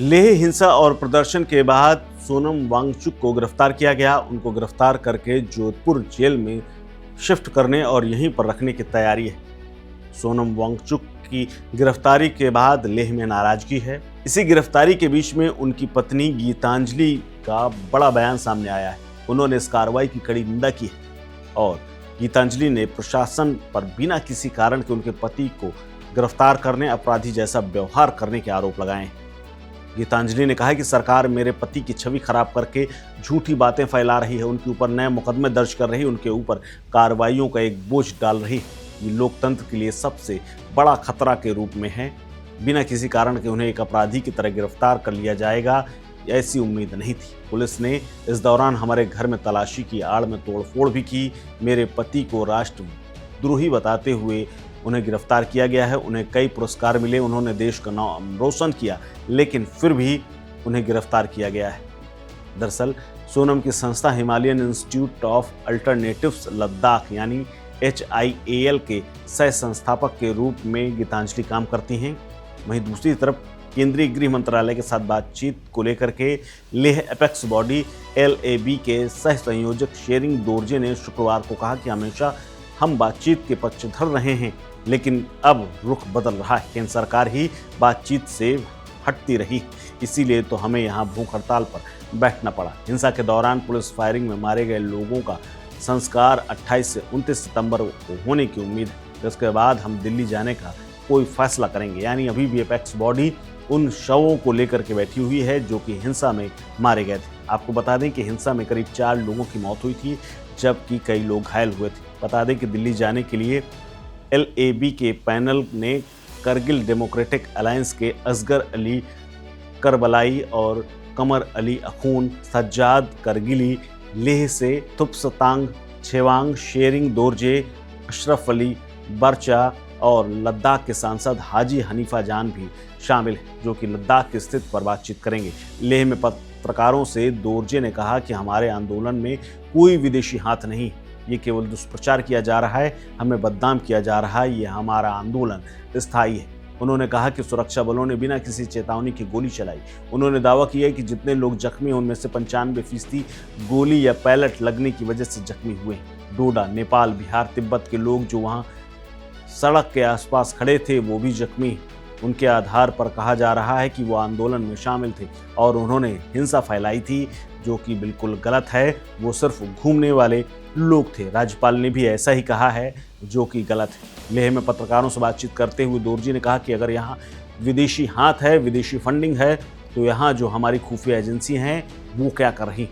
लेह हिंसा और प्रदर्शन के बाद सोनम वांगचुक को गिरफ्तार किया गया। उनको गिरफ्तार करके जोधपुर जेल में शिफ्ट करने और यहीं पर रखने की तैयारी है। सोनम वांगचुक की गिरफ्तारी के बाद लेह में नाराजगी है। इसी गिरफ्तारी के बीच में उनकी पत्नी गीतांजलि का बड़ा बयान सामने आया है। उन्होंने इस कार्रवाई की कड़ी निंदा की है और गीतांजलि ने प्रशासन पर बिना किसी कारण के उनके पति को गिरफ्तार करने, अपराधी जैसा व्यवहार करने के आरोप लगाए हैं। गीतांजलि ने कहा कि सरकार मेरे पति की छवि खराब करके झूठी बातें फैला रही है, उनके ऊपर नए मुकदमे दर्ज कर रही है, उनके ऊपर कार्रवाइयों का एक बोझ डाल रही है। ये लोकतंत्र के लिए सबसे बड़ा खतरा के रूप में है। बिना किसी कारण के उन्हें एक अपराधी की तरह गिरफ्तार कर लिया जाएगा, ऐसी उम्मीद नहीं थी। पुलिस ने इस दौरान हमारे घर में तलाशी की, आड़ में तोड़फोड़ भी की। मेरे पति को राष्ट्रद्रोही बताते हुए उन्हें गिरफ्तार किया गया है। उन्हें कई पुरस्कार मिले, उन्होंने देश का नाम रोशन किया, लेकिन फिर भी उन्हें गिरफ्तार किया गया है। दरअसल सोनम की संस्था Himalayan institute of alternatives Ladakh यानी HIAL के सह संस्थापक के रूप में गीतांजलि काम करती हैं। वहीं दूसरी तरफ केंद्रीय गृह मंत्रालय के साथ बातचीत को लेकर के लेह एपेक्स बॉडी LAB के सह संयोजक शेरिंग दोरजे ने शुक्रवार को कहा कि हमेशा हम बातचीत के पक्षधर रहे हैं, लेकिन अब रुख बदल रहा है। केंद्र सरकार ही बातचीत से हटती रही, इसीलिए तो हमें यहाँ भूख हड़ताल पर बैठना पड़ा। हिंसा के दौरान पुलिस फायरिंग में मारे गए लोगों का संस्कार 28 से 29 सितंबर को होने की उम्मीद है। जिसके बाद हम दिल्ली जाने का कोई फैसला करेंगे। यानी अभी भी एपेक्स बॉडी उन शवों को लेकर के बैठी हुई है जो कि हिंसा में मारे गए थे। आपको बता दें कि हिंसा में करीब 4 लोगों की मौत हुई थी, जबकि कई लोग घायल हुए थे। बता दें कि दिल्ली जाने के लिए LAB के पैनल ने करगिल डेमोक्रेटिक अलायंस के असगर अली करबलाई और कमर अली अखून, सज्जाद करगिली, लेह से तुपसतांग छेवांग, शेरिंग दोरजे, अशरफ अली बरचा और लद्दाख के सांसद हाजी हनीफा जान भी शामिल हैं, जो कि लद्दाख की स्थिति पर बातचीत करेंगे। लेह में पत्रकारों से दोरजे ने कहा कि हमारे आंदोलन में कोई विदेशी हाथ नहीं, ये केवल दुष्प्रचार किया जा रहा है, हमें बदनाम किया जा रहा है, ये हमारा आंदोलन स्थायी है। उन्होंने कहा कि सुरक्षा बलों ने बिना किसी चेतावनी की गोली चलाई। उन्होंने दावा किया कि जितने लोग जख्मी हैं उनमें से 95% गोली या पैलेट लगने की वजह से जख्मी हुए हैं। डोडा, नेपाल, बिहार, तिब्बत के लोग जो वहां सड़क के आसपास खड़े थे वो भी जख्मी। उनके आधार पर कहा जा रहा है कि वो आंदोलन में शामिल थे और उन्होंने हिंसा फैलाई थी, जो कि बिल्कुल गलत है। वो सिर्फ घूमने वाले लोग थे। राज्यपाल ने भी ऐसा ही कहा है, जो कि गलत है। लेह में पत्रकारों से बातचीत करते हुए दोरजी ने कहा कि अगर यहाँ विदेशी हाथ है, विदेशी फंडिंग है, तो यहाँ जो हमारी खुफिया एजेंसी हैं वो क्या कर रही,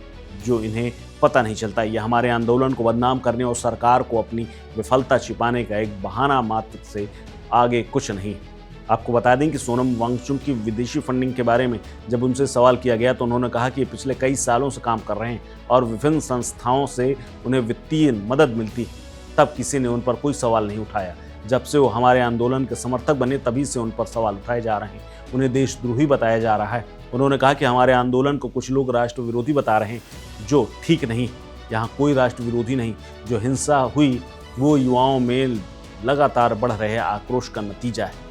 जो इन्हें पता नहीं चलता। यह हमारे आंदोलन को बदनाम करने और सरकार को अपनी विफलता छिपाने का एक बहाना मात्र से आगे कुछ नहीं। आपको बता दें कि सोनम वांगचुक की विदेशी फंडिंग के बारे में जब उनसे सवाल किया गया तो उन्होंने कहा कि पिछले कई सालों से काम कर रहे हैं और विभिन्न संस्थाओं से उन्हें वित्तीय मदद मिलती है। तब किसी ने उन पर कोई सवाल नहीं उठाया। जब से वो हमारे आंदोलन के समर्थक बने तभी से उन पर सवाल उठाए जा रहे हैं, उन्हें देशद्रोही बताया जा रहा है। उन्होंने कहा कि हमारे आंदोलन को कुछ लोग राष्ट्र विरोधी बता रहे हैं, जो ठीक नहीं। यहाँ कोई राष्ट्र विरोधी नहीं। जो हिंसा हुई वो युवाओं में लगातार बढ़ रहे आक्रोश का नतीजा है।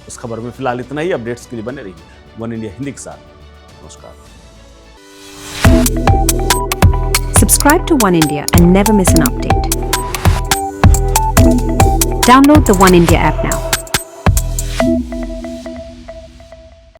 इस खबर में फिलहाल इतना ही। अपडेट्स के लिए बने रहिए वन इंडिया हिंदी के साथ। नमस्कार। Subscribe to One India and never miss an update. Download the One India app now.